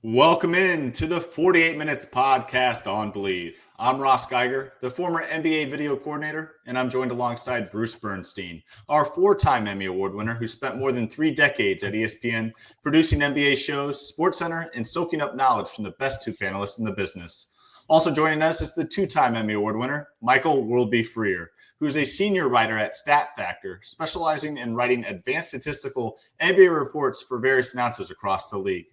Welcome in to the 48 Minutes podcast on Believe. I'm Ross Geiger, the former NBA video coordinator, and I'm joined alongside Bruce Bernstein, our four-time Emmy Award winner who spent more than 3 decades at ESPN producing NBA shows, SportsCenter, and soaking up knowledge from the best two panelists in the business. Also joining us is the 2-time Emmy Award winner, Michael Worldby Freer, who's a senior writer at Stat Factor, specializing in writing advanced statistical NBA reports for various announcers across the league.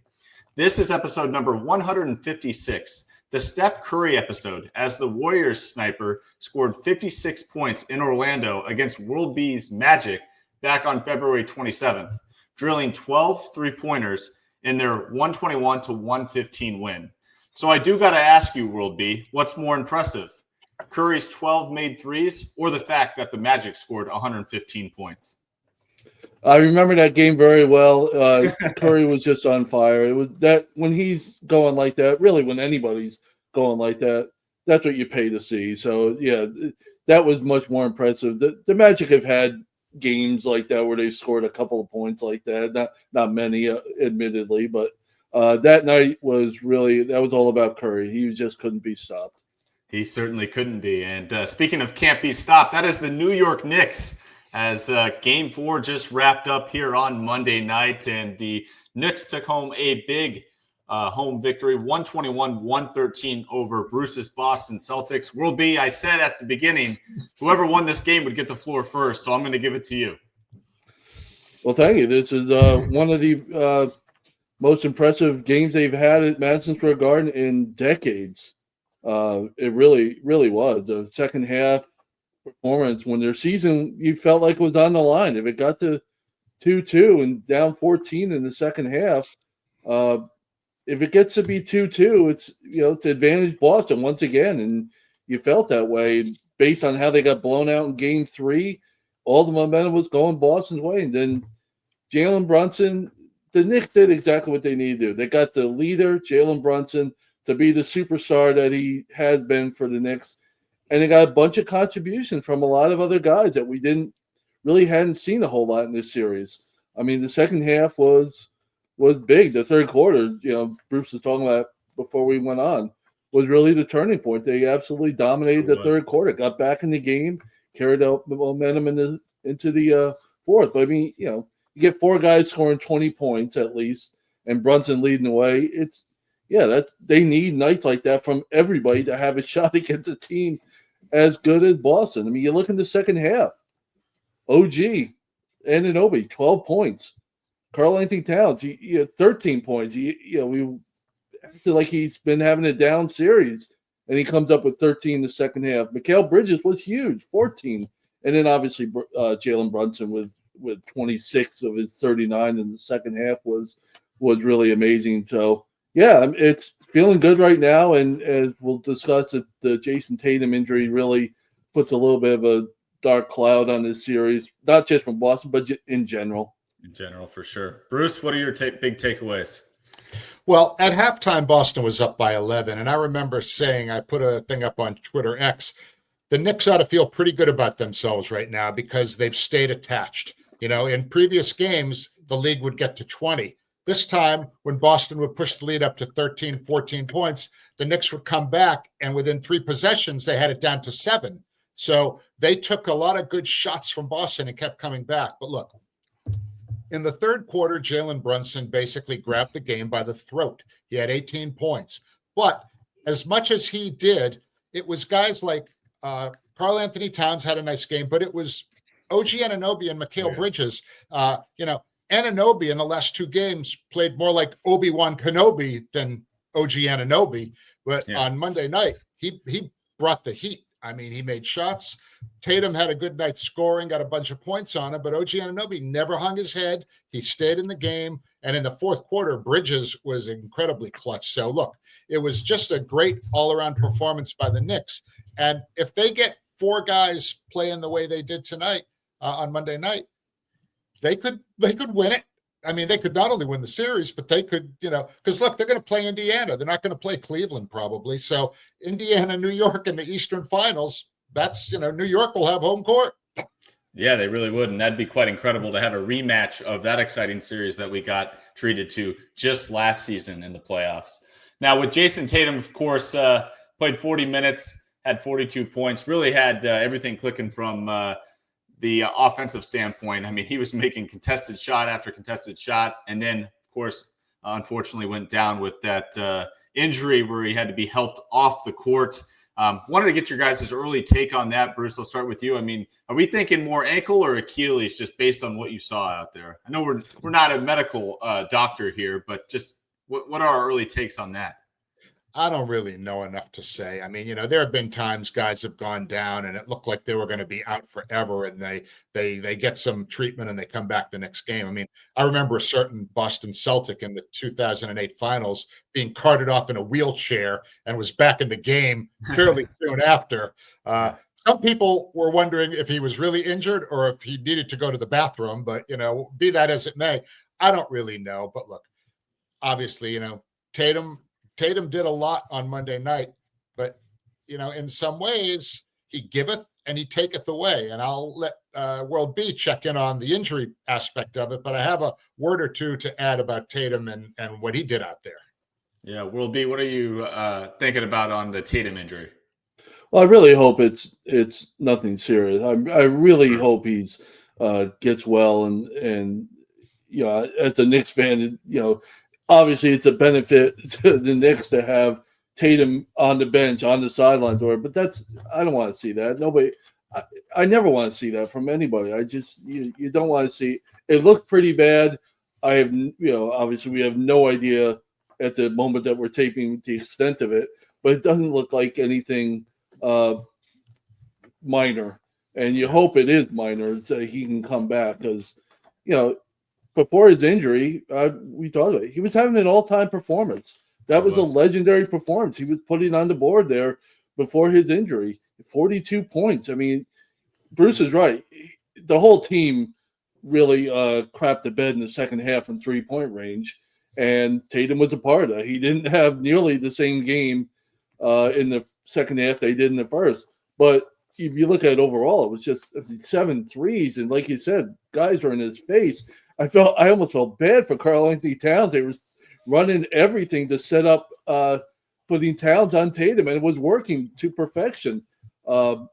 This is episode number 156, the Steph Curry episode, as the Warriors sniper scored 56 points in Orlando against World B's Magic back on February 27th, drilling 12 three-pointers in their 121-115 win. So I do got to ask you, World B, what's more impressive, Curry's 12 made threes or the fact that the Magic scored 115 points? I remember that game very well. Curry was just on fire. It was that when he's going like that, really when anybody's going like that, that's what you pay to see. So, yeah, that was much more impressive. The Magic have had games like that where they scored a couple of points like that. Not many, admittedly, but that night was really – that was all about Curry. He just couldn't be stopped. He certainly couldn't be. And speaking of can't be stopped, that is the New York Knicks. As Game 4 just wrapped up here on Monday night, and the Knicks took home a big home victory, 121-113 over Bruce's Boston Celtics. World B, I said at the beginning, whoever won this game would get the floor first, so I'm going to give it to you. Well, thank you. This is one of the most impressive games they've had at Madison Square Garden in decades. It really, really was. The second half performance when their season you felt like was on the line. If it got to 2-2 and down 14 in the second half, if it gets to be 2-2, it's it's advantage Boston once again, and you felt that way based on how they got blown out in Game 3. All the momentum was going Boston's way, and then Jalen Brunson, the Knicks did exactly what they needed to do. They got the leader, Jalen Brunson, to be the superstar that he has been for the Knicks. And they got a bunch of contributions from a lot of other guys that we hadn't seen a whole lot in this series. I mean, the second half was big. The third quarter, Bruce was talking about before we went on, was really the turning point. They absolutely dominated the third quarter, got back in the game, carried out the momentum into the fourth. But I mean, you get 4 guys scoring 20 points at least, and Brunson leading the way. They need nights like that from everybody to have a shot against a team as good as Boston. I mean, you look in the second half. OG Anunoby, 12 points. Karl-Anthony Towns, he had 13 points. We acted like he's been having a down series, and he comes up with 13 in the second half. Mikal Bridges was huge, 14. And then obviously Jalen Brunson with 26 of his 39 in the second half was really amazing. So, yeah, it's feeling good right now, and as we'll discuss, the Jayson Tatum injury really puts a little bit of a dark cloud on this series, not just from Boston, but in general. In general, for sure. Bruce, what are your big takeaways? Well, at halftime, Boston was up by 11, and I remember saying, I put a thing up on Twitter X, the Knicks ought to feel pretty good about themselves right now because they've stayed attached. In previous games, the league would get to 20. This time, when Boston would push the lead up to 13, 14 points, the Knicks would come back, and within 3 possessions, they had it down to 7. So they took a lot of good shots from Boston and kept coming back. But look, in the third quarter, Jalen Brunson basically grabbed the game by the throat. He had 18 points. But as much as he did, it was guys like Karl-Anthony Towns had a nice game, but it was OG Anunoby and Mikal Bridges, Anunoby in the last 2 games played more like Obi-Wan Kenobi than OG Anunoby. But on Monday night, he brought the heat. I mean, he made shots. Tatum had a good night scoring, got a bunch of points on him, but OG Anunoby never hung his head. He stayed in the game. And in the fourth quarter, Bridges was incredibly clutch. So, look, it was just a great all-around performance by the Knicks. And if they get 4 guys playing the way they did tonight on Monday night, they could win it. I mean, they could not only win the series, but they could, because look, they're going to play Indiana. They're not going to play Cleveland probably. So Indiana, New York in the Eastern Finals, that's, New York will have home court. Yeah, they really would. And that'd be quite incredible to have a rematch of that exciting series that we got treated to just last season in the playoffs. Now, with Jayson Tatum, of course, played 40 minutes, had 42 points, really had everything clicking from the offensive standpoint. I mean, he was making contested shot after contested shot. And then, of course, unfortunately went down with that injury where he had to be helped off the court. Wanted to get your guys' early take on that. Bruce, I'll start with you. I mean, are we thinking more ankle or Achilles just based on what you saw out there? I know we're not a medical doctor here, but just what are our early takes on that? I don't really know enough to say. I mean, there have been times guys have gone down and it looked like they were going to be out forever, and they get some treatment and they come back the next game. I mean, I remember a certain Boston Celtic in the 2008 finals being carted off in a wheelchair and was back in the game fairly soon after. Some people were wondering if he was really injured or if he needed to go to the bathroom, but, be that as it may, I don't really know. But look, obviously, Tatum did a lot on Monday night, but, in some ways he giveth and he taketh away. And I'll let World B check in on the injury aspect of it, but I have a word or two to add about Tatum and what he did out there. Yeah, World B, what are you thinking about on the Tatum injury? Well, I really hope it's nothing serious. I really hope he's gets well and as a Knicks fan, obviously it's a benefit to the Knicks to have Tatum on the bench, on the sidelines, but I don't want to see that. Nobody, I never want to see that from anybody. I just, you don't want to see it. Looked pretty bad. I have, obviously we have no idea at the moment that we're taping the extent of it, but it doesn't look like anything minor. And you hope it is minor so he can come back because, before his injury, we talked about it. He was having an all-time performance. That was a legendary performance. He was putting on the board there before his injury. 42 points. I mean, Bruce is right. The whole team really crapped the bed in the second half in three-point range, and Tatum was a part of it. He didn't have nearly the same game in the second half they did in the first. But if you look at it overall, it was just 7 threes, and like you said, guys are in his face. I almost felt bad for Karl-Anthony Towns. They were running everything to set up putting Towns on Tatum, and it was working to perfection. So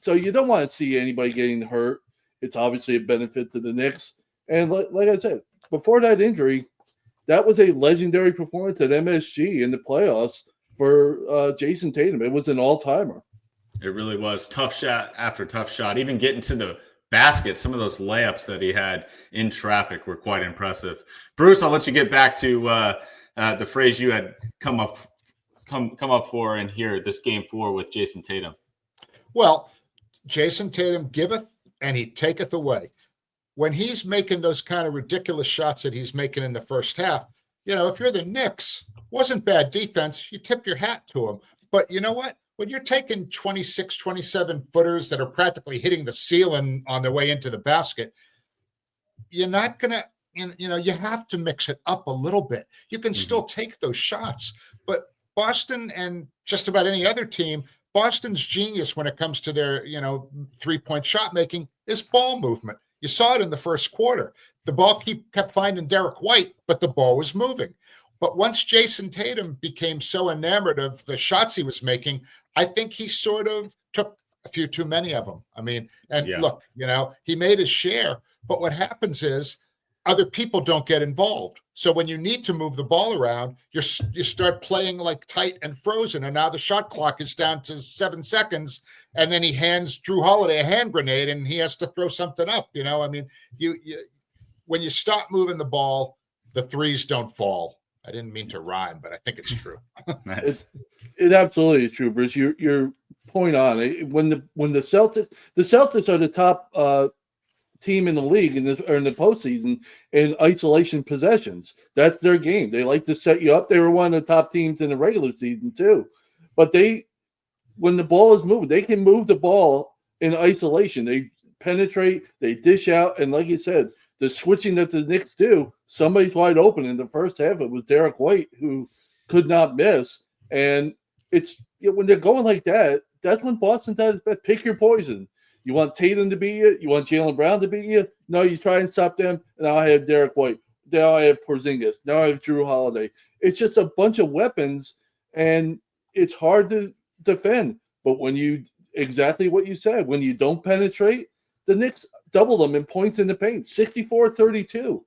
you don't want to see anybody getting hurt. It's obviously a benefit to the Knicks. And like I said, before that injury, that was a legendary performance at MSG in the playoffs for Jayson Tatum. It was an all-timer. It really was. Tough shot after tough shot. Even getting to the basket, some of those layups that he had in traffic were quite impressive. Bruce, I'll let you get back to the phrase you had come up for in here, this game 4 with Jayson Tatum. Well, Jayson Tatum giveth and he taketh away. When he's making those kind of ridiculous shots that he's making in the first half, if you're the Knicks, wasn't bad defense, you tip your hat to him. But you know what? When you're taking 26, 27 footers that are practically hitting the ceiling on their way into the basket, you're not going to, you have to mix it up a little bit. You can still take those shots. But Boston and just about any other team, Boston's genius when it comes to their, three-point shot making is ball movement. You saw it in the first quarter. The ball kept finding Derek White, but the ball was moving. But once Jayson Tatum became so enamored of the shots he was making, I think he sort of took a few too many of them. I mean, look, he made his share. But what happens is other people don't get involved. So when you need to move the ball around, you start playing like tight and frozen. And now the shot clock is down to 7 seconds. And then he hands Jrue Holiday a hand grenade and he has to throw something up. I mean, when you stop moving the ball, the threes don't fall. I didn't mean to rhyme, but I think it's true. Nice. It absolutely is true, Bruce. Your point on it. When the Celtics are the top team in the league in the postseason in isolation possessions. That's their game. They like to set you up. They were one of the top teams in the regular season too. But when the ball is moving, they can move the ball in isolation. They penetrate, they dish out, and like you said, the switching that the Knicks do, somebody's wide open in the first half. It was Derek White who could not miss. And it's when they're going like that, that's when Boston does pick your poison. You want Tatum to beat you? You want Jaylen Brown to beat you? No, you try and stop them, and now I have Derek White. Now I have Porzingis. Now I have Jrue Holiday. It's just a bunch of weapons, and it's hard to defend. But when you exactly what you said, when you don't penetrate, the Knicks double them in points in the paint, 64-32.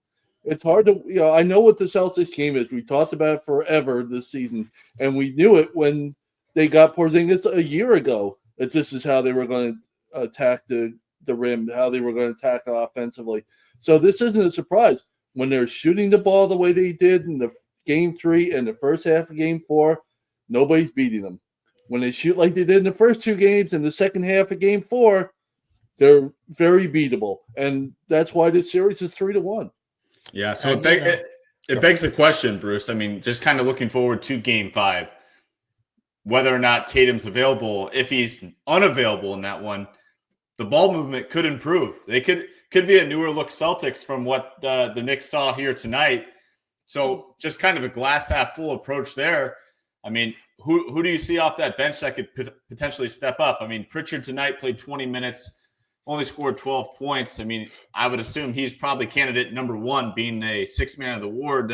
It's hard to, I know what the Celtics game is. We talked about it forever this season, and we knew it when they got Porzingis a year ago, that this is how they were going to attack the rim, how they were going to attack offensively. So this isn't a surprise. When they're shooting the ball the way they did in the game 3 and the first half of game 4, nobody's beating them. When they shoot like they did in the first 2 games and the second half of game 4, they're very beatable. And that's why this series is 3-1. Yeah, so it begs the question, Bruce. I mean, just kind of looking forward to game 5, whether or not Tatum's available. If he's unavailable in that one, the ball movement could improve. They could be a newer look Celtics from what the Knicks saw here tonight. So just kind of a glass half full approach there. I mean, who do you see off that bench that could potentially step up? I mean, Pritchard tonight played 20 minutes, only scored 12 points. I mean, I would assume he's probably candidate number 1, being a 6th man of the award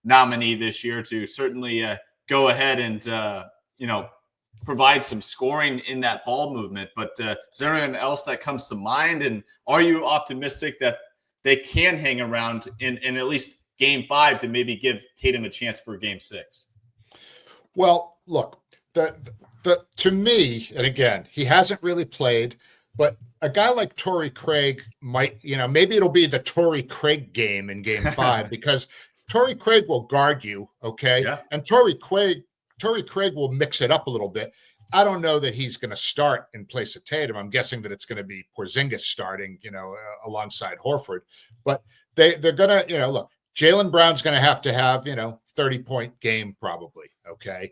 nominee this year, to certainly go ahead and, provide some scoring in that ball movement. But is there anything else that comes to mind? And are you optimistic that they can hang around in at least game 5 to maybe give Tatum a chance for game 6? Well, look, to me, and again, he hasn't really played, but a guy like Torrey Craig might, maybe it'll be the Torrey Craig game in game 5 because Torrey Craig will guard you, okay? Yeah. And Torrey Craig will mix it up a little bit. I don't know that he's going to start in place of Tatum. I'm guessing that it's going to be Porzingis starting, alongside Horford. But they're going to, look, Jaylen Brown's going to have 30-point game probably, okay?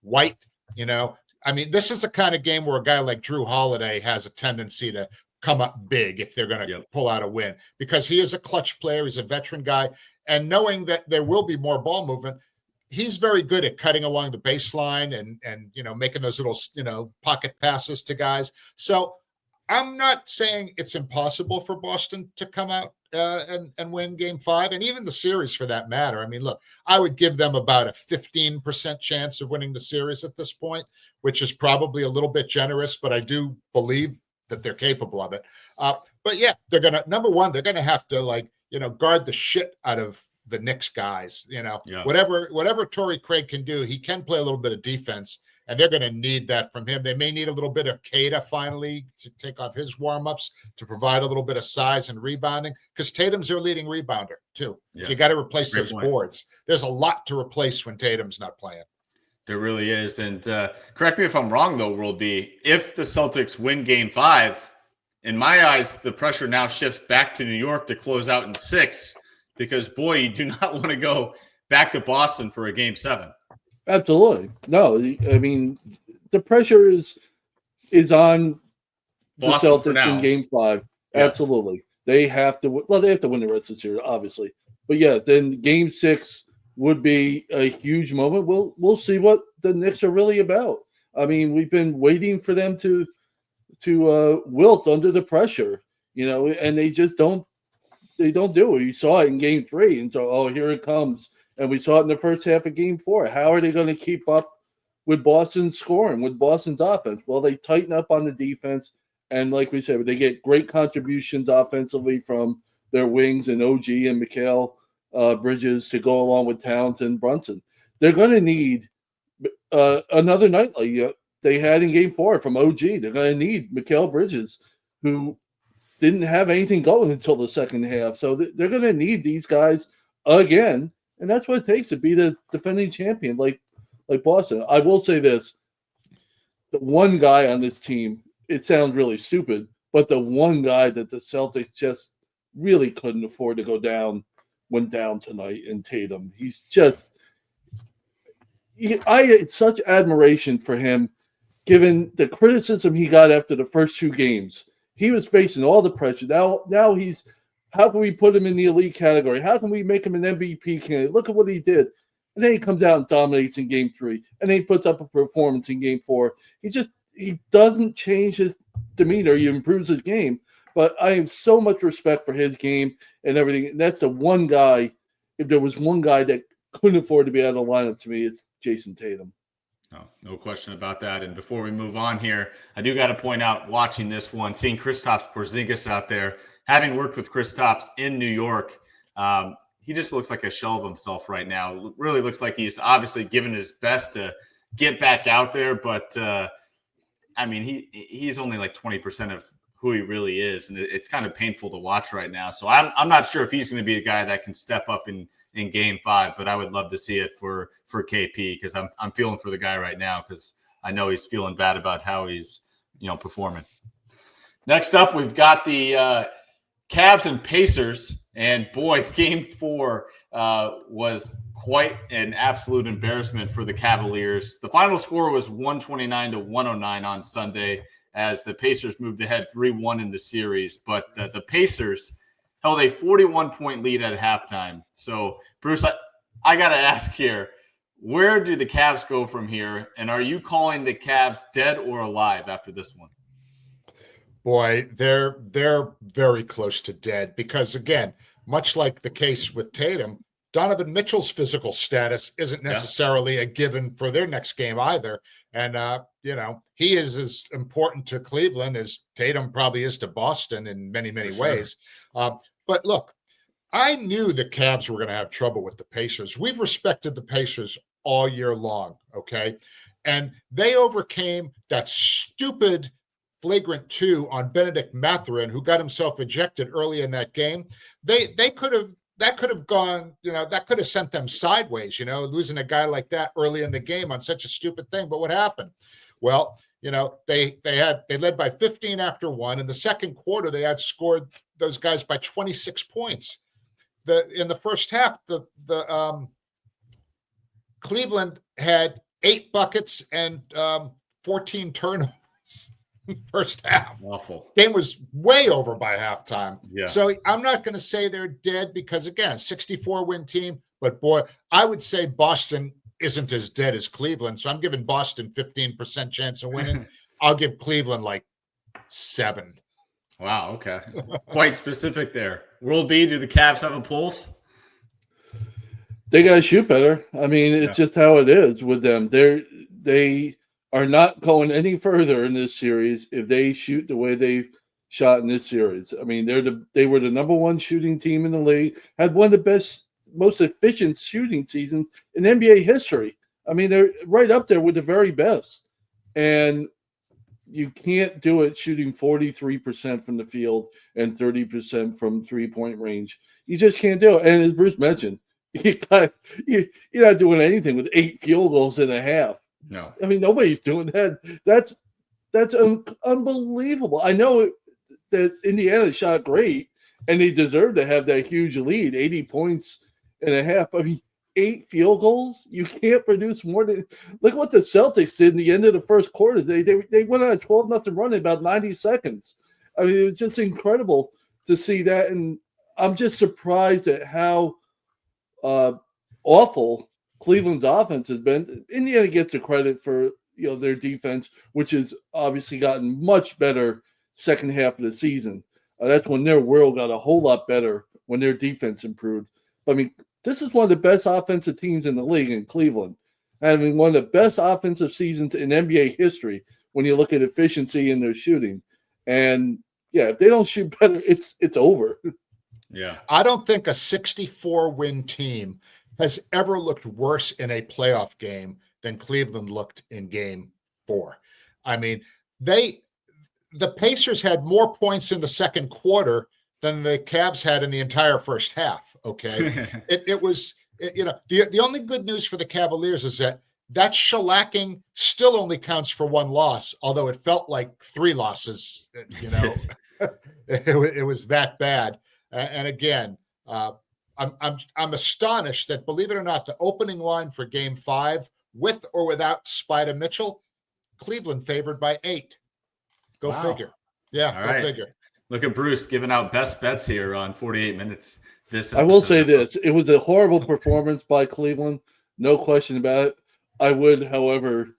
White, this is the kind of game where a guy like Jrue Holiday has a tendency to come up big if they're going to pull out a win, because he is a clutch player. He's a veteran guy. And knowing that there will be more ball movement, he's very good at cutting along the baseline and making those little, pocket passes to guys. So I'm not saying it's impossible for Boston to come out and win game 5, and even the series for that matter. I mean, look, I would give them about a 15% chance of winning the series at this point, which is probably a little bit generous, but I do believe that they're capable of it. But yeah, they're going to, number one, they're going to have to guard the shit out of the Knicks guys. Whatever Torrey Craig can do, he can play a little bit of defense, and they're going to need that from him. They may need a little bit of Cada finally to take off his warm-ups to provide a little bit of size and rebounding, because Tatum's their leading rebounder too. Yeah. So you got to replace those boards. There's a lot to replace when Tatum's not playing. There really is. And correct me if I'm wrong, though, World B. If the Celtics win game 5, in my eyes, the pressure now shifts back to New York to close out in 6, because, boy, you do not want to go back to Boston for a game 7. Absolutely. No, I mean, the pressure is on Boston the Celtics in game 5. Yeah. Absolutely. They have to win the rest of the series, obviously. But yeah, then game 6 would be a huge moment. We'll see what the Knicks are really about. I mean, we've been waiting for them to wilt under the pressure, and they just don't. They don't do it. You saw it in game 3, and so here it comes. And we saw it in the first half of game 4. How are they going to keep up with Boston's scoring, with Boston's offense? Well, they tighten up on the defense, and like we said, they get great contributions offensively from their wings and OG and Mikal Bridges to go along with Towns and Brunson. They're going to need another night like they had in game 4 from OG. They're going to need Mikal Bridges, who didn't have anything going until the second half. So they're going to need these guys again, and that's what it takes to be the defending champion like Boston. I will say this. The one guy on this team, it sounds really stupid, but the one guy that the Celtics just really couldn't afford to go down went down tonight in Tatum. He's just I had such admiration for him, given the criticism he got after the first 2 games. He was facing all the pressure. Now he's, how can we put him in the elite category? How can we make him an MVP candidate? Look at what he did. And then he comes out and dominates in game 3. And then he puts up a performance in game 4. He doesn't change demeanor, he improves his game. But I have so much respect for his game and everything. And that's the one guy, if there was one guy that couldn't afford to be out of the lineup to me, it's Jayson Tatum. No question about that. And before we move on here, I do got to point out, watching this one, seeing Kristaps Porzingis out there, having worked with Kristaps in New York, he just looks like a shell of himself right now. Really looks like he's obviously given his best to get back out there. But, I mean, he's only like 20% of who he really is. And it's kind of painful to watch right now. So I'm not sure if he's going to be a guy that can step up in Game 5, but I would love to see it for KP, because I'm feeling for the guy right now, because I know he's feeling bad about how he's performing. Next up, we've got the Cavs and Pacers, and boy, Game 4 was quite an absolute embarrassment for the Cavaliers. The final score was 129-109 on Sunday, as the Pacers moved ahead 3-1 in the series, but the Pacers held a 41-point lead at halftime. So, Bruce, I got to ask here, where do the Cavs go from here? And are you calling the Cavs dead or alive after this one? Boy, they're very close to dead, because, again, much like the case with Tatum, Donovan Mitchell's physical status isn't necessarily a given for their next game either. And, he is as important to Cleveland as Tatum probably is to Boston in many, many ways. But look, I knew the Cavs were going to have trouble with the Pacers. We've respected the Pacers all year long, okay? And they overcame that stupid flagrant 2 on Bennedict Mathurin, who got himself ejected early in that game. They could have gone, that could have sent them sideways, losing a guy like that early in the game on such a stupid thing. But what happened? Well, they led by 15 after 1. In the second quarter, they had scored those guys by 26 points. In the first half, the Cleveland had 8 buckets and 14 turnovers. First half. Awful. Game was way over by halftime. Yeah. So I'm not going to say they're dead, because, again, 64-win team. But, boy, I would say Boston isn't as dead as Cleveland. So I'm giving Boston 15% chance of winning. I'll give Cleveland like 7. Wow, okay. Quite specific there. World B, do the Cavs have a pulse? They got to shoot better. I mean, it's just how it is with them. They are not going any further in this series if they shoot the way they shot in this series. I mean, they were the number 1 shooting team in the league, had one of the best, most efficient shooting seasons in NBA history. I mean, they're right up there with the very best. And you can't do it shooting 43% from the field and 30% from three-point range. You just can't do it. And as Bruce mentioned, you're not doing anything with 8 field goals in a half. No. I mean, nobody's doing that. That's unbelievable. I know that Indiana shot great, and they deserve to have that huge lead, 80 points and a half. I mean, 8 field goals? You can't produce more than – look what the Celtics did in the end of the first quarter. They went on a 12-0 run in about 90 seconds. I mean, it's just incredible to see that, and I'm just surprised at how awful Cleveland's offense has been. Indiana gets the credit for their defense, which has obviously gotten much better second half of the season. That's when their world got a whole lot better, when their defense improved. I mean, this is one of the best offensive teams in the league in Cleveland. Having one of the best offensive seasons in NBA history when you look at efficiency in their shooting. And, if they don't shoot better, it's over. Yeah. I don't think a 64-win team has ever looked worse in a playoff game than Cleveland looked in Game 4. I mean, the Pacers had more points in the second quarter than the Cavs had in the entire first half. Okay. The only good news for the Cavaliers is that shellacking still only counts for 1 loss, although it felt like 3 losses, it was that bad. And again, I'm astonished that, believe it or not, the opening line for Game 5, with or without Spider Mitchell, Cleveland favored by 8. Go figure. Yeah, all go right. figure. Look at Bruce giving out best bets here on 48 minutes. I will say this. It was a horrible performance by Cleveland. No question about it. I would, however,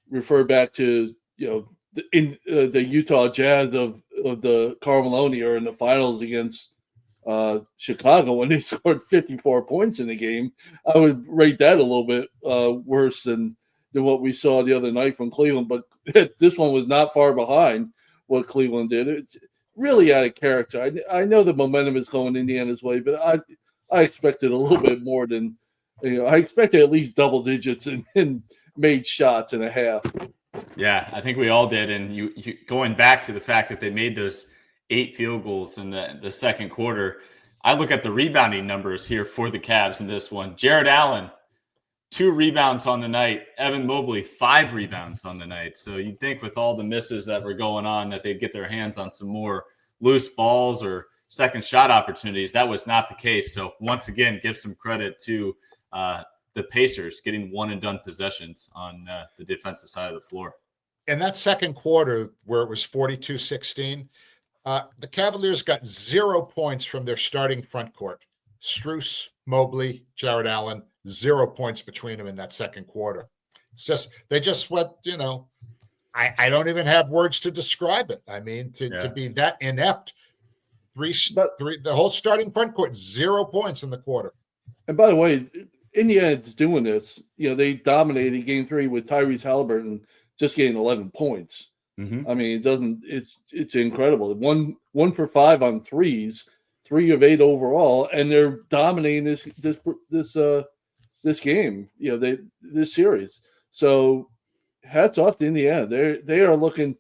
refer back to, the the Utah Jazz of the Karl Malone era in the finals against Chicago when they scored 54 points in the game. I would rate that a little bit worse than what we saw the other night from Cleveland. But this one was not far behind what Cleveland did. It's really out of character. I know the momentum is going Indiana's way, but I expected a little bit more than I expected at least double digits and made shots and a half. Yeah, I think we all did. And you going back to the fact that they made those 8 field goals in the second quarter, I look at the rebounding numbers here for the Cavs in this one. Jared Allen, 2 rebounds on the night. Evan Mobley, 5 rebounds on the night. So you'd think with all the misses that were going on that they'd get their hands on some more loose balls or second shot opportunities. That was not the case. So once again, give some credit to the Pacers getting one and done possessions on the defensive side of the floor. In that second quarter where it was 42-16, the Cavaliers got 0 points from their starting front court. Strus, Mobley, Jared Allen, 0 points between them in that second quarter. It's just, they just went, I don't even have words to describe it. I mean, to be that inept, the whole starting front court, 0 points in the quarter. And by the way, Indiana's doing this. They dominated game 3 with Tyrese Halliburton just getting 11 points. Mm-hmm. I mean, it's incredible. 1 for 5 on threes, 3 of 8 overall, and they're dominating this game. This series. So hats off to Indiana. They are looking,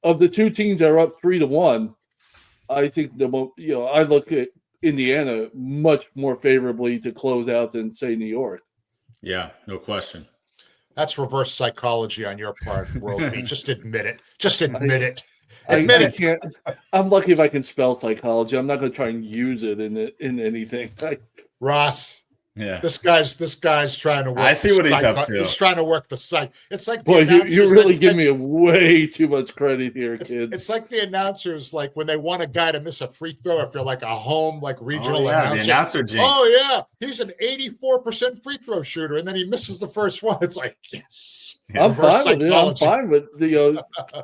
of the 2 teams that are up 3-1. I think I look at Indiana much more favorably to close out than say New York. Yeah, no question. That's reverse psychology on your part, World Beat. Just admit it. Just admit it. Admit it. Can't, I'm lucky if I can spell psychology. I'm not going to try and use it in anything. Ross. Yeah. This guy's trying to work. I see what he's up to. He's trying to work the site. It's like, boy, you really give me way too much credit here, kids. It's like the announcers, like when they want a guy to miss a free throw after like a home, like regional announcer. The announcer jinx. Oh yeah, he's an 84% free throw shooter, and then he misses the first one. It's like, yes. I'm fine with it. I'm fine with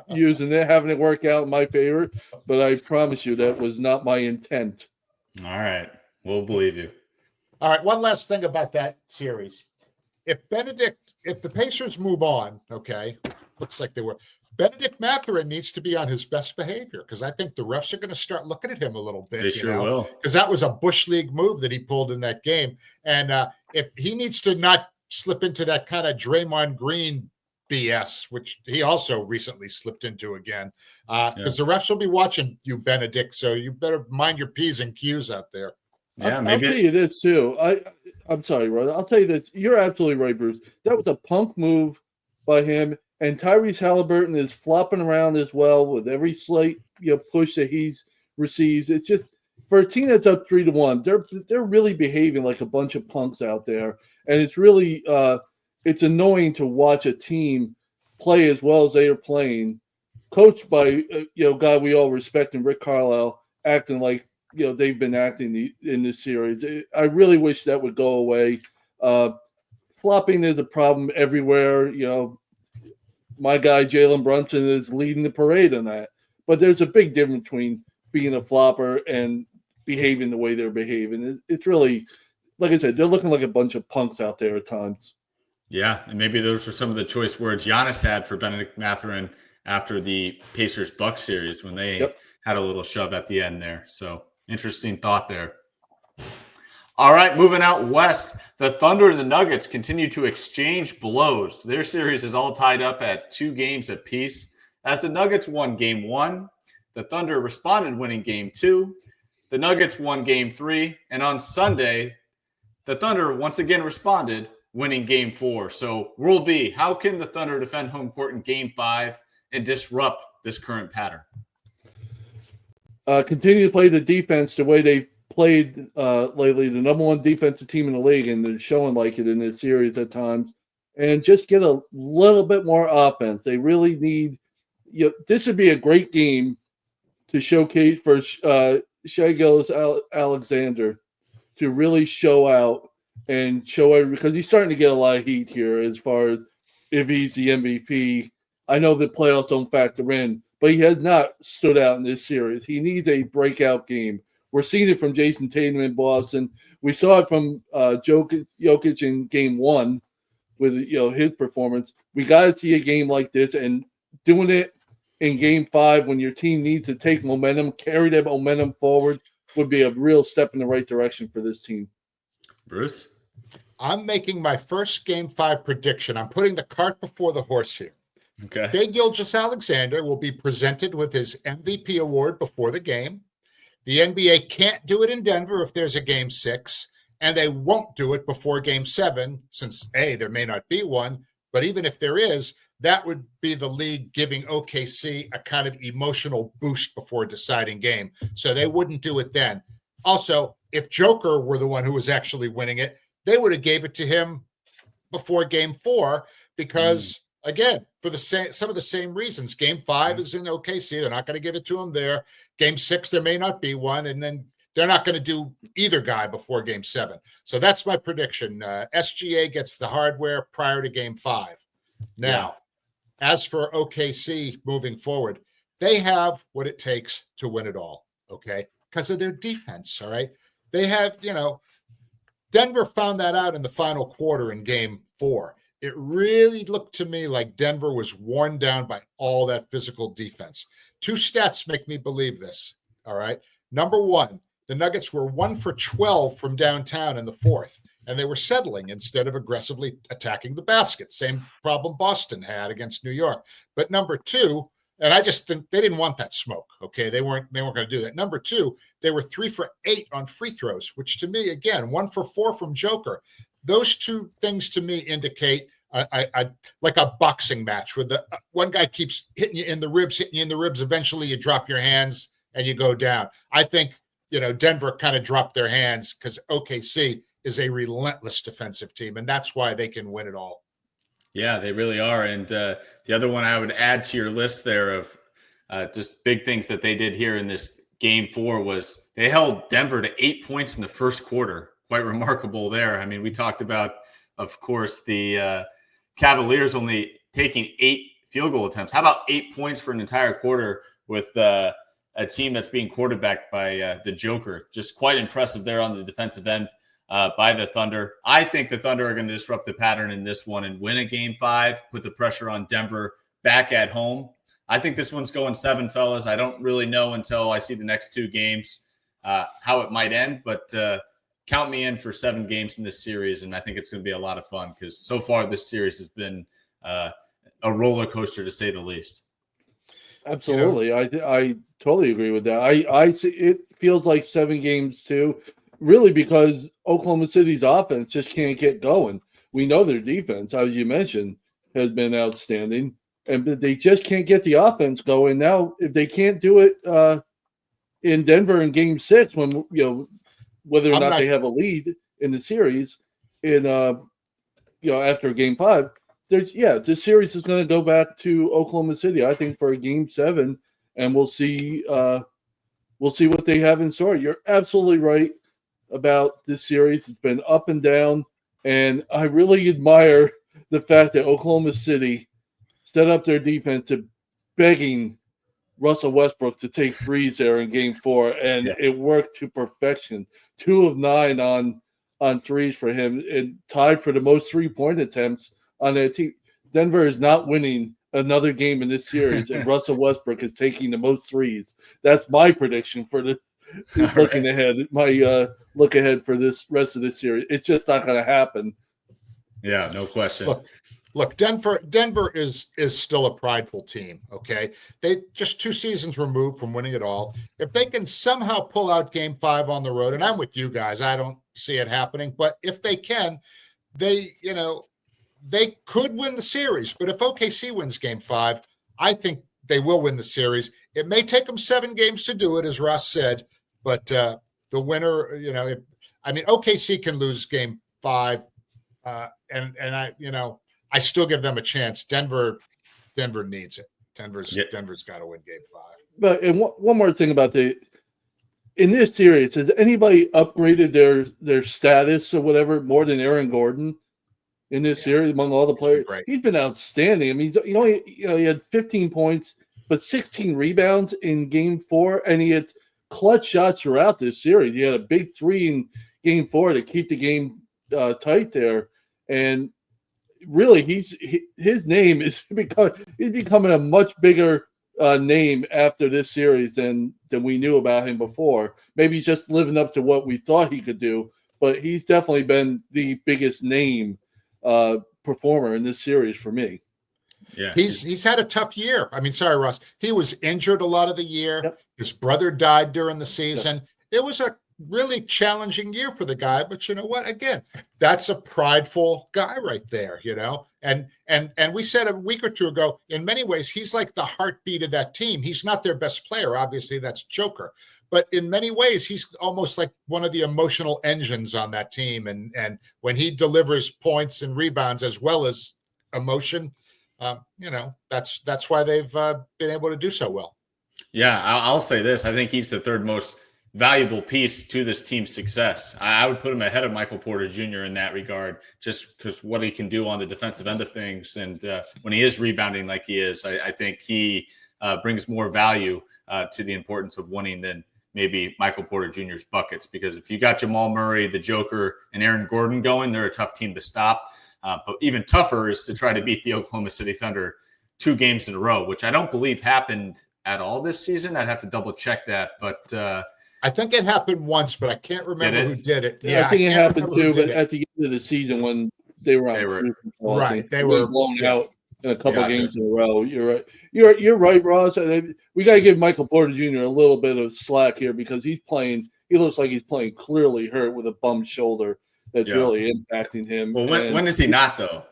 using it, having it work out in my favor. But I promise you that was not my intent. All right, we'll believe you. All right, one last thing about that series. If the Pacers move on, okay, looks like they were, Bennedict Mathurin needs to be on his best behavior because I think the refs are going to start looking at him a little bit. They sure will. Because that was a Bush League move that he pulled in that game. And if he needs to not slip into that kind of Draymond Green BS, which he also recently slipped into again, because the refs will be watching you, Bennedict, so you better mind your P's and Q's out there. Yeah, maybe. I'll tell you this too. I'm sorry, Rod. I'll tell you this. You're absolutely right, Bruce. That was a punk move by him, and Tyrese Halliburton is flopping around as well with every slight push that he receives. It's just for a team that's up 3-1, they're really behaving like a bunch of punks out there, and it's really it's annoying to watch a team play as well as they are playing, coached by a guy we all respect and Rick Carlisle, acting like they've been acting in this series. I really wish that would go away. Flopping is a problem everywhere. My guy Jalen Brunson is leading the parade on that. But there's a big difference between being a flopper and behaving the way they're behaving. It's really, like I said, they're looking like a bunch of punks out there at times. Yeah, and maybe those were some of the choice words Giannis had for Bennedict Mathurin after the Pacers-Bucks series when they had a little shove at the end there. So interesting thought there. All right, moving out west, the Thunder and the Nuggets continue to exchange blows. Their series is all tied up at 2 games apiece. As the Nuggets won Game 1, the Thunder responded winning Game 2. The Nuggets won Game 3. And on Sunday, the Thunder once again responded, winning Game 4. So, World B, how can the Thunder defend home court in Game 5 and disrupt this current pattern? Continue to play the defense the way they played lately, the number 1 defensive team in the league, and they're showing like it in this series at times, and just get a little bit more offense. They really need this would be a great game to showcase for Shai Gilgeous Alexander to really show out and show it, because he's starting to get a lot of heat here as far as if he's the MVP I know the playoffs don't factor in, but he has not stood out in this series. He needs a breakout game. We're seeing it from Jayson Tatum in Boston. We saw it from Jokic in Game 1 with his performance. We got to see a game like this, and doing it in Game 5 when your team needs to take momentum, carry that momentum forward, would be a real step in the right direction for this team. Bruce? I'm making my first Game 5 prediction. I'm putting the cart before the horse here. Okay. Shai Gilgeous Alexander will be presented with his MVP award before the game. The NBA can't do it in Denver if there's a Game 6, and they won't do it before Game 7 since, A, there may not be one, but even if there is, that would be the league giving OKC a kind of emotional boost before deciding game. So they wouldn't do it then. Also, if Joker were the one who was actually winning it, they would have gave it to him before Game 4 because, again, for some of the same reasons. Game 5 is in OKC. They're not going to give it to him there. Game 6, there may not be one, and then they're not going to do either guy before Game 7. So that's my prediction. SGA gets the hardware prior to Game 5. Now, as for OKC moving forward, they have what it takes to win it all, okay? Because of their defense, all right? They have, Denver found that out in the final quarter in Game 4. It really looked to me like Denver was worn down by all that physical defense. 2 stats make me believe this, all right? Number 1, the Nuggets were 1 for 12 from downtown in the 4th, and they were settling instead of aggressively attacking the basket. Same problem Boston had against New York. But number 2, and I just think they didn't want that smoke, okay? They weren't going to do that. Number 2, they were 3 for 8 on free throws, which to me, again, 1 for 4 from Joker. Those 2 things to me indicate like a boxing match where the one guy keeps hitting you in the ribs. Eventually you drop your hands and you go down. I think, Denver kind of dropped their hands because OKC is a relentless defensive team, and that's why they can win it all. Yeah, they really are. And the other one I would add to your list there of just big things that they did here in this Game 4 was they held Denver to 8 points in the first quarter. Quite remarkable there. I mean, we talked about, of course, the Cavaliers only taking 8 field goal attempts. How about 8 points for an entire quarter with a team that's being quarterbacked by the Joker? Just quite impressive there on the defensive end by the Thunder. I think the Thunder are going to disrupt the pattern in this one and win a Game 5, put the pressure on Denver back at home. I think this one's going 7, fellas. I don't really know until I see the next 2 games how it might end, but count me in for 7 games in this series, and I think it's going to be a lot of fun because so far this series has been a roller coaster to say the least. Absolutely. I totally agree with that. I see it feels like 7 games too, really, because Oklahoma City's offense just can't get going. We know their defense, as you mentioned, has been outstanding, and they just can't get the offense going. Now, if they can't do it in Denver in Game 6, when whether or not they have a lead in the series in after Game 5, this series is going to go back to Oklahoma City, I think, for a Game 7, and we'll see what they have in store. You're absolutely right about this series. It's been up and down, and I really admire the fact that Oklahoma City set up their defense to begging Russell Westbrook to take threes there in Game 4, and it worked to perfection. 2 of 9 on threes for him, and tied for the most 3-point attempts on their team. Denver is not winning another game in this series, and Russell Westbrook is taking the most threes. That's my prediction for the looking ahead. My look ahead for this rest of this series. It's just not going to happen. Yeah, no question. Look, Denver is still a prideful team, okay? They just 2 seasons removed from winning it all. If they can somehow pull out Game 5 on the road, and I'm with you guys, I don't see it happening, but if they can, they could win the series. But if OKC wins Game 5, I think they will win the series. It may take them 7 games to do it, as Ross said, but the winner, OKC can lose Game 5, and I still give them a chance. Denver needs it. Denver's got to win Game 5. But and one more thing about in this series, has anybody upgraded their status or whatever more than Aaron Gordon? in this series among all the players. Great. He's been outstanding. I mean, he had 15 points, but 16 rebounds in Game 4, and he had clutch shots throughout this series. He had a big 3 in Game 4 to keep the game tight there, and really, his name is becoming a much bigger name after this series than we knew about him before. Maybe he's just living up to what we thought he could do, but he's definitely been the biggest name performer in this series for me. Yeah, he's had a tough year. I mean, sorry, Ross. He was injured a lot of the year. Yep. His brother died during the season. Yep. It was a really challenging year for the guy, but you know what? Again, that's a prideful guy right there, you know. And we said a week or two ago, in many ways, he's like the heartbeat of that team. He's not their best player, obviously. That's Joker, but in many ways, he's almost like one of the emotional engines on that team. And when he delivers points and rebounds as well as emotion, you know, that's why they've been able to do so well. Yeah, I'll say this. I think he's the third most valuable piece to this team's success. I would put him ahead of Michael Porter Jr. in that regard, just because what he can do on the defensive end of things. And when he is rebounding like he is, I think he brings more value to the importance of winning than maybe Michael Porter Jr.'s buckets. Because if you got Jamal Murray, the Joker, and Aaron Gordon going, they're a tough team to stop. But even tougher is to try to beat the Oklahoma City Thunder 2 games in a row, which I don't believe happened at all this season. I'd have to double check that. But I think it happened once, but I can't remember who did it. Yeah, I think it happened too, but at the end of the season when they were blown out in a couple of games in a row. You're right. You're right, Ross. And we got to give Michael Porter Jr. a little bit of slack here because he's playing. He looks like he's playing clearly hurt with a bum shoulder. That's really impacting him. Well, when is he not though?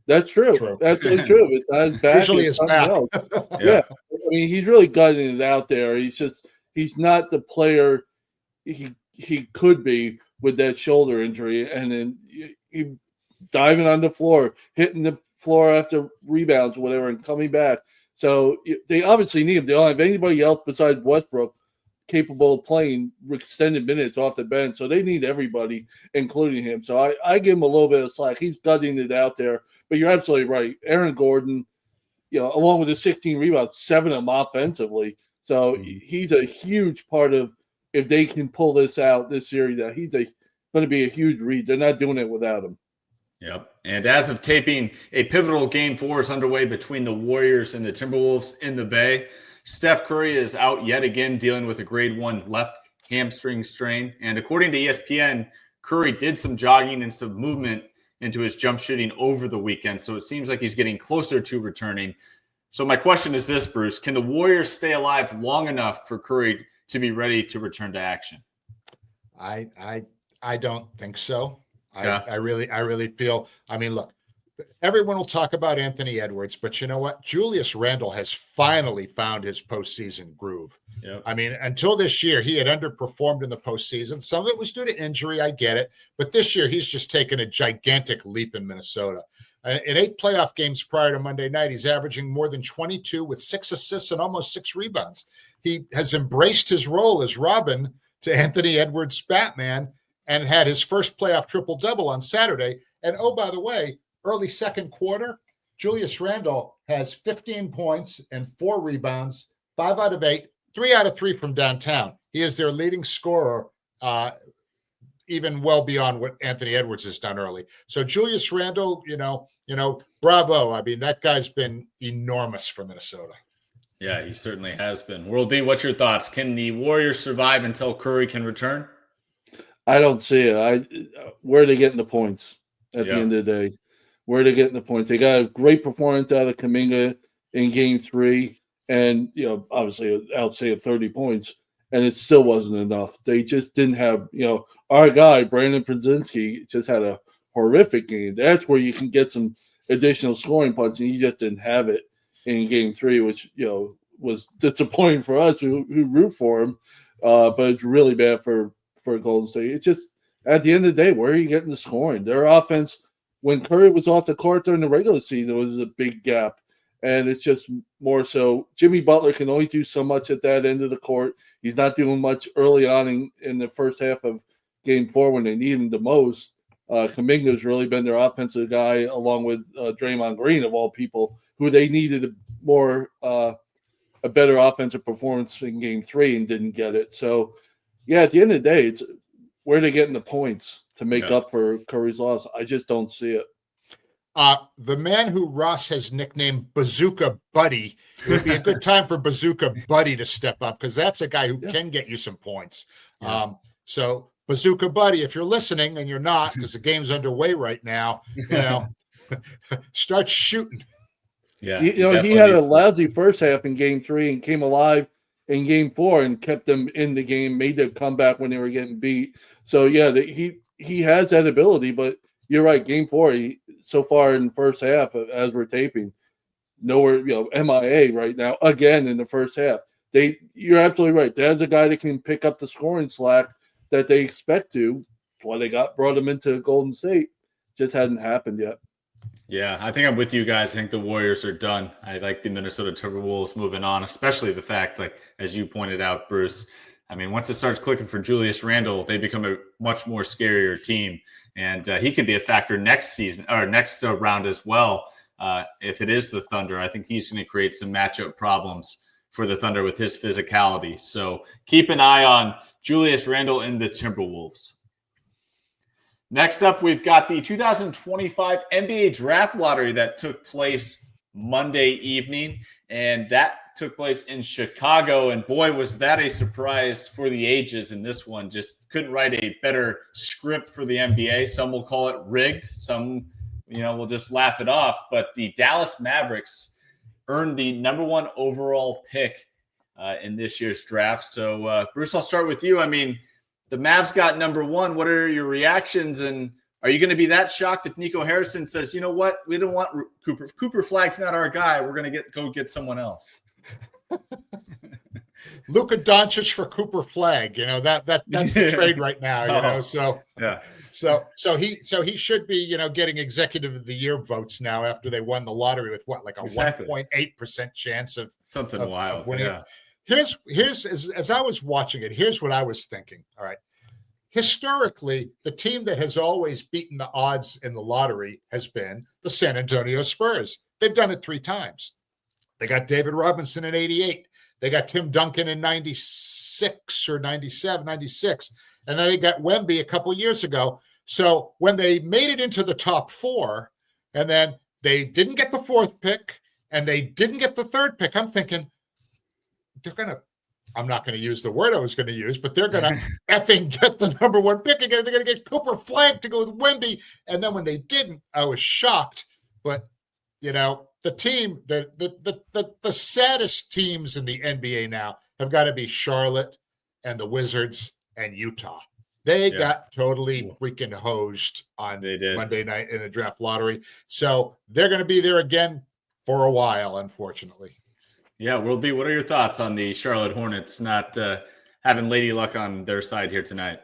That's true. That's really true. It's not his back. Usually his back. Yeah. I mean, he's really gutting it out there. He's not the player he could be with that shoulder injury, and then he diving on the floor, hitting the floor after rebounds or whatever, and coming back. So they obviously need him. They don't have anybody else besides Westbrook capable of playing extended minutes off the bench. So they need everybody, including him. So I give him a little bit of slack. He's gutting it out there. But you're absolutely right. Aaron Gordon, along with his 16 rebounds, 7 of them offensively. So he's a huge part of, if they can pull this out this series, that he's going to be a huge read. They're not doing it without him. Yep. And as of taping, a pivotal Game 4 is underway between the Warriors and the Timberwolves in the Bay. Steph Curry is out yet again dealing with a grade 1 left hamstring strain. And according to ESPN, Curry did some jogging and some movement into his jump shooting over the weekend. So it seems like he's getting closer to returning. So my question is this, Bruce: can the Warriors stay alive long enough for Curry to be ready to return to action? I don't think so. Yeah. I really feel, I mean, look, everyone will talk about Anthony Edwards, but you know what? Julius Randle has finally found his postseason groove. Yep. I mean, until this year, he had underperformed in the postseason. Some of it was due to injury. I get it. But this year, he's just taken a gigantic leap in Minnesota. In 8 playoff games prior to Monday night, he's averaging more than 22 with 6 assists and almost 6 rebounds. He has embraced his role as Robin to Anthony Edwards' Batman and had his first playoff triple-double on Saturday. And, oh, by the way, early second quarter, Julius Randle has 15 points and 4 rebounds, 5 out of 8, 3 out of 3 from downtown. He is their leading scorer, even well beyond what Anthony Edwards has done early. So Julius Randle, bravo. I mean, that guy's been enormous for Minnesota. Yeah, he certainly has been. World B, what's your thoughts? Can the Warriors survive until Curry can return? I don't see it. Where are they getting the points at the end of the day? Where are they getting the points? They got a great performance out of Kuminga in Game 3, and obviously outside of 30 points, and it still wasn't enough. They just didn't have, our guy Brandon Porzingis just had a horrific game. That's where you can get some additional scoring punch, and he just didn't have it in Game 3, which was disappointing for us who root for him. But it's really bad for Golden State. It's just, at the end of the day, where are you getting the scoring? Their offense, when Curry was off the court during the regular season, was a big gap. And it's just more so Jimmy Butler can only do so much at that end of the court. He's not doing much early on in the first half of Game 4 when they need him the most. Kuminga's really been their offensive guy, along with Draymond Green, of all people, who they needed a better offensive performance in Game 3 and didn't get it. So, yeah, at the end of the day, it's where they're getting the points to make up for Curry's loss. I just don't see it. The man who Ross has nicknamed Bazooka Buddy, it would be a good time for Bazooka Buddy to step up, because that's a guy who can get you some points. So Bazooka Buddy, if you're listening, and you're not, because the game's underway right now, start shooting. Yeah, he had a lousy first half in Game 3 and came alive in Game 4 and kept them in the game, made them come back when they were getting beat. So yeah, he has that ability, but you're right. Game 4, so far in the first half, as we're taping, nowhere, MIA right now again in the first half. You're absolutely right. There's a guy that can pick up the scoring slack that they expect to. Why they brought him into Golden State, just hasn't happened yet. Yeah, I think I'm with you guys. I think the Warriors are done. I like the Minnesota Timberwolves moving on, especially the fact, as you pointed out, Bruce, I mean, once it starts clicking for Julius Randle, they become a much more scarier team. And he could be a factor next season or next round as well. If it is the Thunder, I think he's going to create some matchup problems for the Thunder with his physicality. So keep an eye on Julius Randle and the Timberwolves. Next up, we've got the 2025 NBA Draft Lottery that took place Monday evening, and that took place in Chicago. And boy, was that a surprise for the ages in this one. Just couldn't write a better script for the NBA. Some will call it rigged. Some, will just laugh it off. But the Dallas Mavericks earned the number 1 overall pick in this year's draft. So, Bruce, I'll start with you. I mean, the Mavs got number 1. What are your reactions? And are you going to be that shocked if Nico Harrison says, you know what, we don't want Cooper. Cooper Flagg's not our guy. We're going to go get someone else. Luka Doncic for Cooper Flagg. That's the trade right now. So yeah. So he should be getting Executive of the Year votes now after they won the lottery with 1.8% chance of something wild. Of winning. Yeah. Here's as I was watching it, here's what I was thinking. All right. Historically, the team that has always beaten the odds in the lottery has been the San Antonio Spurs. They've done it 3 times. They got David Robinson in 88. They got Tim Duncan in 96 or 97, 96. And then they got Wemby a couple years ago. So when they made it into the top 4, and then they didn't get the 4th pick, and they didn't get the 3rd pick, I'm thinking, I'm not going to use the word I was going to use, but they're going to effing get the number 1 pick again. They're going to get Cooper Flagg to go with Wemby. And then when they didn't, I was shocked. But, the team, the saddest teams in the NBA now have got to be Charlotte and the Wizards and Utah. They got totally freaking hosed on Monday night in the draft lottery. So they're going to be there again for a while, unfortunately. Yeah, World B, what are your thoughts on the Charlotte Hornets not having Lady Luck on their side here tonight?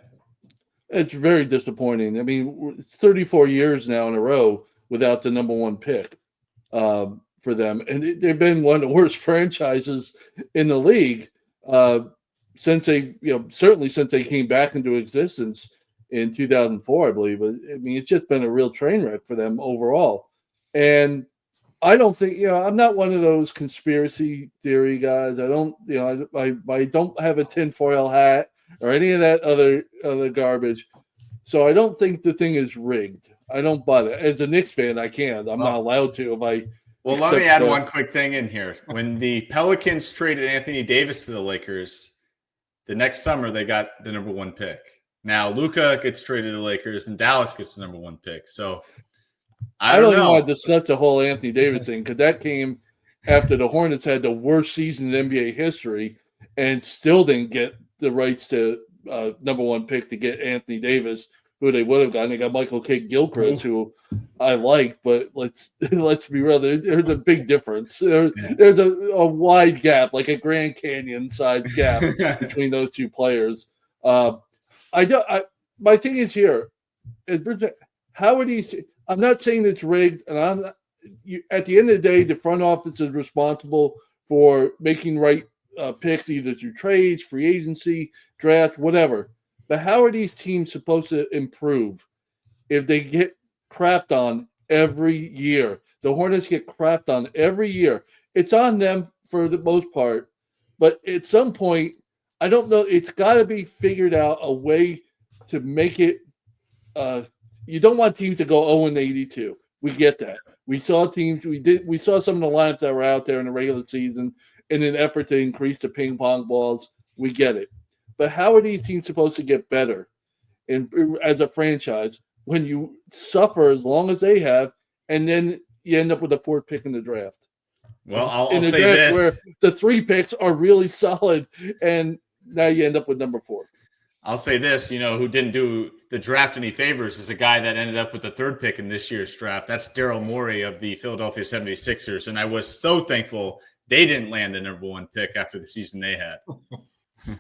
It's very disappointing. I mean, it's 34 years now in a row without the number 1 pick for them. And they've been one of the worst franchises in the league since certainly since they came back into existence in 2004, I believe. But I mean, it's just been a real train wreck for them overall. And I don't think, I'm not one of those conspiracy theory guys. I don't, I don't have a tinfoil hat or any of that other garbage. So I don't think the thing is rigged. I don't buy it. As a Knicks fan, I can't. I'm not allowed to. Well, let me add one quick thing in here. When the Pelicans traded Anthony Davis to the Lakers, the next summer they got the number 1 pick. Now Luka gets traded to the Lakers and Dallas gets the number 1 pick. So I don't even want to discuss the whole Anthony Davis thing, because that came after the Hornets had the worst season in NBA history and still didn't get the rights to number 1 pick to get Anthony Davis, who they would have gotten. They got Michael Kidd-Gilchrist, who I liked, but let's be real. There's a big difference. There's a wide gap, like a Grand Canyon-sized gap between those 2 players. My thing is here, how are these? I'm not saying it's rigged, and at the end of the day, the front office is responsible for making right picks, either through trades, free agency, draft, whatever. But how are these teams supposed to improve if they get crapped on every year. The Hornets get crapped on every year. It's on them for the most part, but at some point, I don't know. It's got to be figured out a way to make it. You don't want teams to go 0-82. We get that. We saw teams. We saw some of the lineups that were out there in the regular season in an effort to increase the ping pong balls. We get it. But how are these teams supposed to get better as a franchise when you suffer as long as they have, and then you end up with a 4th pick in the draft? Well, I'll in a say draft this. where the 3 picks are really solid, and now you end up with number 4. I'll say this, who didn't do the draft any favors is a guy that ended up with the 3rd pick in this year's draft. That's Daryl Morey of the Philadelphia 76ers. And I was so thankful they didn't land the number 1 pick after the season they had.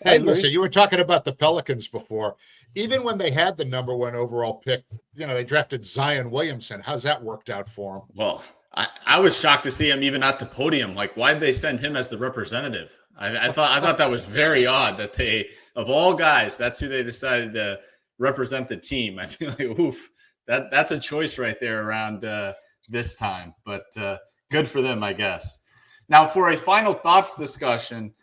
Hey, listen, you were talking about the Pelicans before. Even when they had the number 1 overall pick, they drafted Zion Williamson. How's that worked out for him? Well, I was shocked to see him even at the podium. Like, why did they send him as the representative? I thought that was very odd that they, of all guys, that's who they decided to represent the team. I feel like, oof, that's a choice right there around this time. But good for them, I guess. Now, for a final thoughts discussion,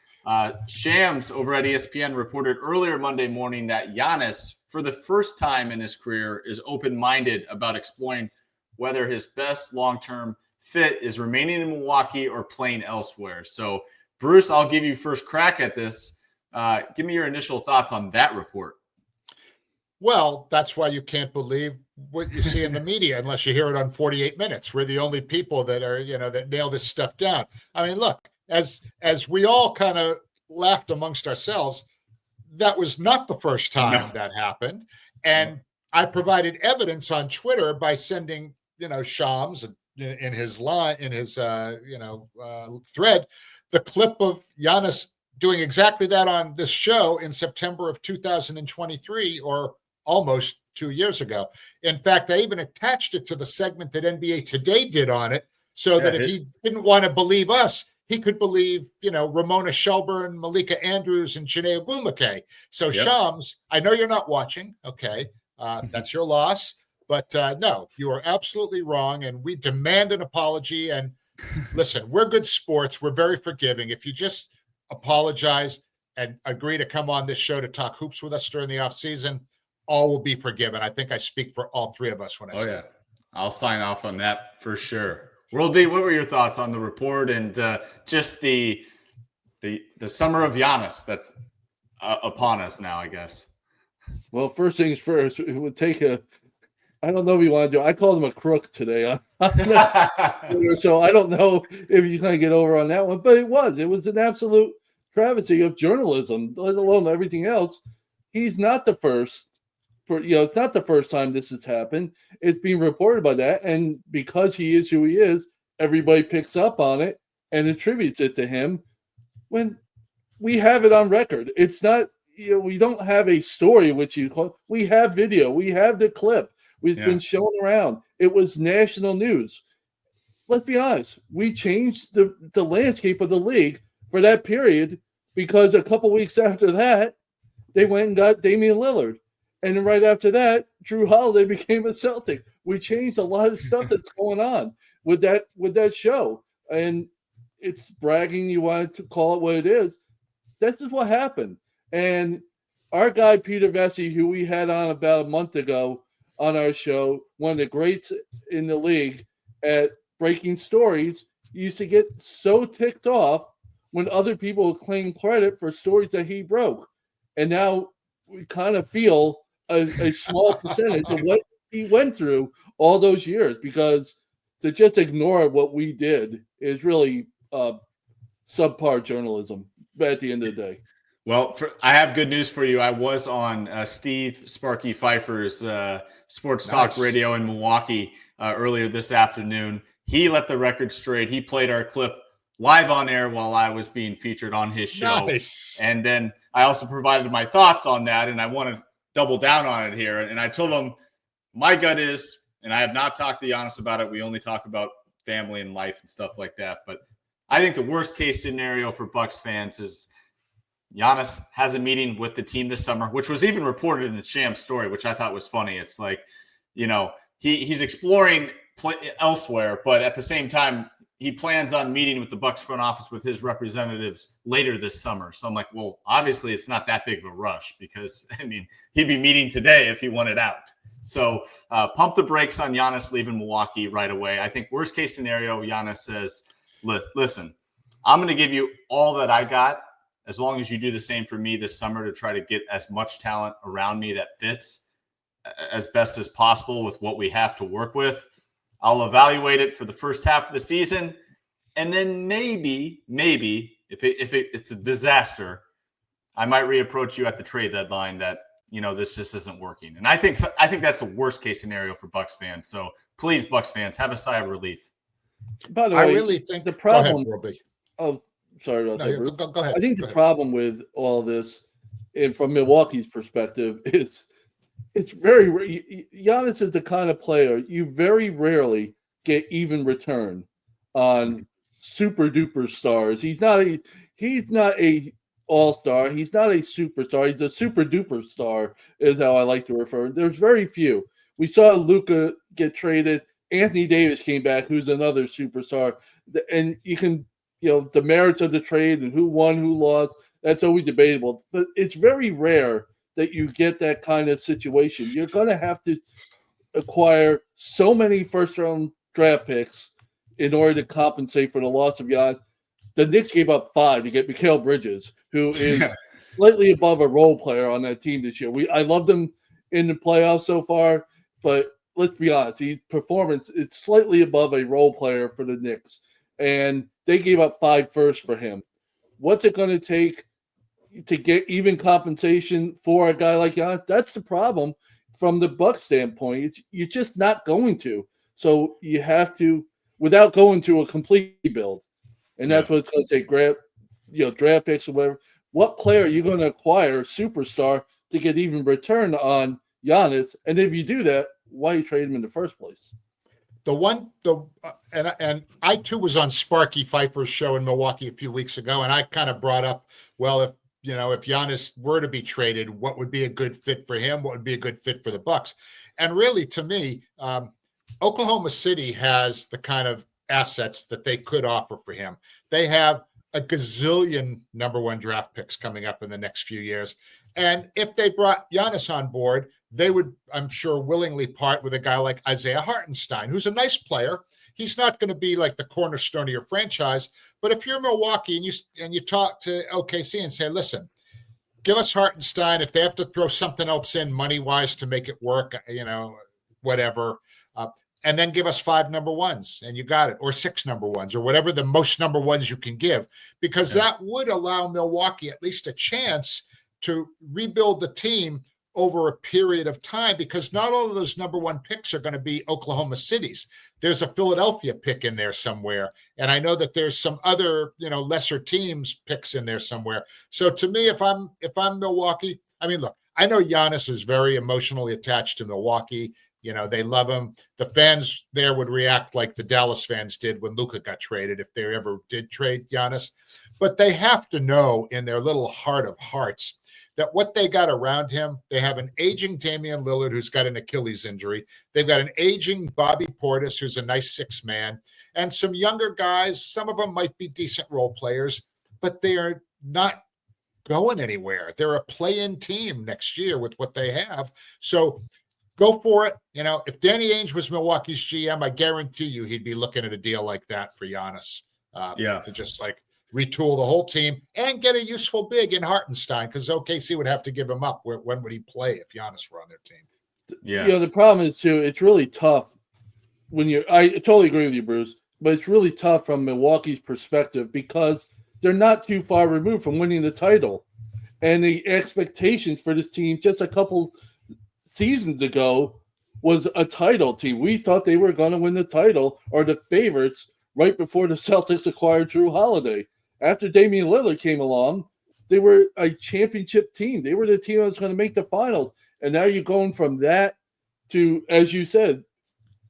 Shams over at ESPN reported earlier Monday morning that Giannis, for the first time in his career, is open-minded about exploring whether his best long-term fit is remaining in Milwaukee or playing elsewhere. So, Bruce, I'll give you first crack at this. Give me your initial thoughts on that report. Well, that's why you can't believe what you see in the media unless you hear it on 48 Minutes. We're the only people that are, that nail this stuff down. I mean, look, as we all kind of laughed amongst ourselves, that was not the first time that happened. And I provided evidence on Twitter by sending, Shams in his thread, the clip of Giannis doing exactly that on this show in September of 2023, or almost 2 years ago. In fact, I even attached it to the segment that NBA Today did on it, so that if he didn't want to believe us, he could believe, Ramona Shelburne, Malika Andrews, and Janae Ogwumike. So Shams, I know you're not watching. Okay. That's your loss. But no, you are absolutely wrong. And we demand an apology. And listen, we're good sports. We're very forgiving. If you just apologize and agree to come on this show to talk hoops with us during the offseason, all will be forgiven. I think I speak for all 3 of us when I say that. I'll sign off on that for sure. World B, what were your thoughts on the report and just the summer of Giannis that's upon us now, I guess? Well, first things first, it would take I don't know if you want to do. I called him a crook today, so I don't know if you kind of get over on that one. But it was an absolute travesty of journalism, let alone everything else. He's not the first. It's not the first time this has happened. It's being reported by that, and because he is who he is, everybody picks up on it and attributes it to him. When we have it on record, it's not. We don't have a story which you call. We have video. We have the clip. We've been shown around. It was national news. Let's be honest. We changed the landscape of the league for that period because a couple weeks after that, they went and got Damian Lillard. And then right after that, Jrue Holiday became a Celtic. We changed a lot of stuff that's going on with that show. And it's bragging. You want to call it what it is. This is what happened. And our guy, Peter Vesey, who we had on about a month ago on our show, one of the greats in the league at breaking stories, used to get so ticked off when other people claim credit for stories that he broke. And now we kind of feel a small percentage of what he went through all those years, because to just ignore what we did is really subpar journalism at the end of the day. Well, I have good news for you. I was on Steve Sparky Fifer's sports talk radio in Milwaukee earlier this afternoon. He let the record straight. He played our clip live on air while I was being featured on his show. Nice. And then I also provided my thoughts on that, and I want to double down on it here. And I told him my gut is, and I have not talked to Giannis about it, we only talk about family and life and stuff like that. But I think the worst case scenario for Bucks fans is Giannis has a meeting with the team this summer, which was even reported in the Shams story, which I thought was funny. It's like, he's exploring elsewhere, but at the same time, he plans on meeting with the Bucks front office with his representatives later this summer. So I'm like, well, obviously it's not that big of a rush because, he'd be meeting today if he wanted out. So pump the brakes on Giannis leaving Milwaukee right away. I think worst case scenario, Giannis says, listen, I'm going to give you all that I got as long as you do the same for me this summer to try to get as much talent around me that fits as best as possible with what we have to work with. I'll evaluate it for the first half of the season. And then maybe if it's a disaster, I might reapproach you at the trade deadline that, this just isn't working. And I think that's the worst case scenario for Bucks fans. So please, Bucks fans, have a sigh of relief. By the way, I really think the problem. Sorry about that. Go ahead. I think the problem with all this, and from Milwaukee's perspective, is it's very Giannis is the kind of player you very rarely get even return on super duper stars. He's not a all-star. He's not a superstar. He's a super duper star is how I like to refer. There's very few. We saw Luka get traded. Anthony Davis came back, who's another superstar. And you can, the merits of the trade and who won, who lost, that's always debatable. But it's very rare that you get that kind of situation. You're going to have to acquire so many first-round draft picks in order to compensate for the loss of Giannis. The Knicks gave up 5 to get Mikal Bridges, who is slightly above a role player on that team this year. I loved him in the playoffs so far, but let's be honest, his performance is slightly above a role player for the Knicks. And they gave up 5 firsts for him. What's it going to take to get even compensation for a guy like Giannis? That's the problem from the Bucks standpoint. You're just not going to. So you have to, without going to a complete build. And that's what it's going to take, draft picks or whatever. What player are you going to acquire, superstar, to get even return on Giannis? And if you do that, why you trade him in the first place? And I too was on Sparky Fifer's show in Milwaukee a few weeks ago, and I kind of brought up, well, if Giannis were to be traded, what would be a good fit for him? What would be a good fit for the Bucks? And really, to me, Oklahoma City has the kind of assets that they could offer for him. They have a gazillion number 1 draft picks coming up in the next few years. And if they brought Giannis on board, they would, I'm sure, willingly part with a guy like Isaiah Hartenstein, who's a nice player. He's not going to be like the cornerstone of your franchise. But if you're Milwaukee and you talk to OKC and say, listen, give us Hartenstein. If they have to throw something else in money-wise to make it work, whatever, and then give us 5 number 1s, and you got it, or 6 number 1s, or whatever the most number 1s you can give, because that would allow Milwaukee at least a chance to rebuild the team over a period of time, because not all of those number 1 picks are going to be Oklahoma City's. There's a Philadelphia pick in there somewhere. And I know that there's some other, lesser teams picks in there somewhere. So to me, if I'm Milwaukee, look, I know Giannis is very emotionally attached to Milwaukee. They love him. The fans there would react like the Dallas fans did when Luka got traded, if they ever did trade Giannis. But they have to know in their little heart of hearts that what they got around him, they have an aging Damian Lillard who's got an Achilles injury. They've got an aging Bobby Portis who's a nice 6th man, and some younger guys. Some of them might be decent role players, but they are not going anywhere. They're a play-in team next year with what they have. So go for it. If Danny Ainge was Milwaukee's GM, I guarantee you he'd be looking at a deal like that for Giannis. To just retool the whole team and get a useful big in Hartenstein, because OKC would have to give him up. When would he play if Giannis were on their team? Yeah. The problem is too, it's really tough I totally agree with you, Bruce, but it's really tough from Milwaukee's perspective because they're not too far removed from winning the title. And the expectations for this team just a couple seasons ago was a title team. We thought they were going to win the title, or the favorites, right before the Celtics acquired Jrue Holiday. After Damian Lillard came along, they were a championship team. They were the team that was going to make the finals. And now you're going from that to, as you said,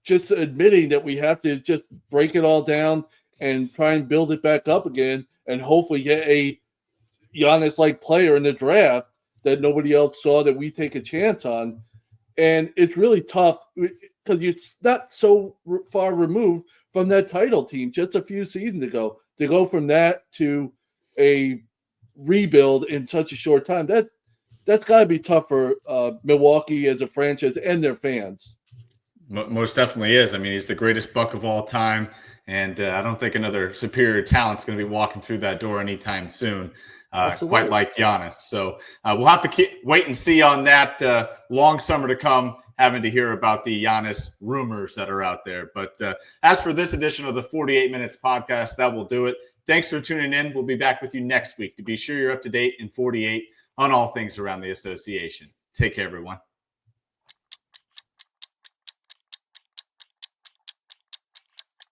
just admitting that we have to just break it all down and try and build it back up again and hopefully get a Giannis-like player in the draft that nobody else saw that we take a chance on. And it's really tough because you're not so far removed from that title team just a few seasons ago. To go from that to a rebuild in such a short time, that's got to be tough for Milwaukee as a franchise and their fans. Most definitely is. I mean, he's the greatest Buck of all time, and I don't think another superior talent's going to be walking through that door anytime soon, quite like Giannis. So we'll have to wait and see on that. Long summer to come, having to hear about the Giannis rumors that are out there. But as for this edition of the 48 Minutes podcast, that will do it. Thanks for tuning in. We'll be back with you next week to be sure you're up to date in 48 on all things around the association. Take care, everyone.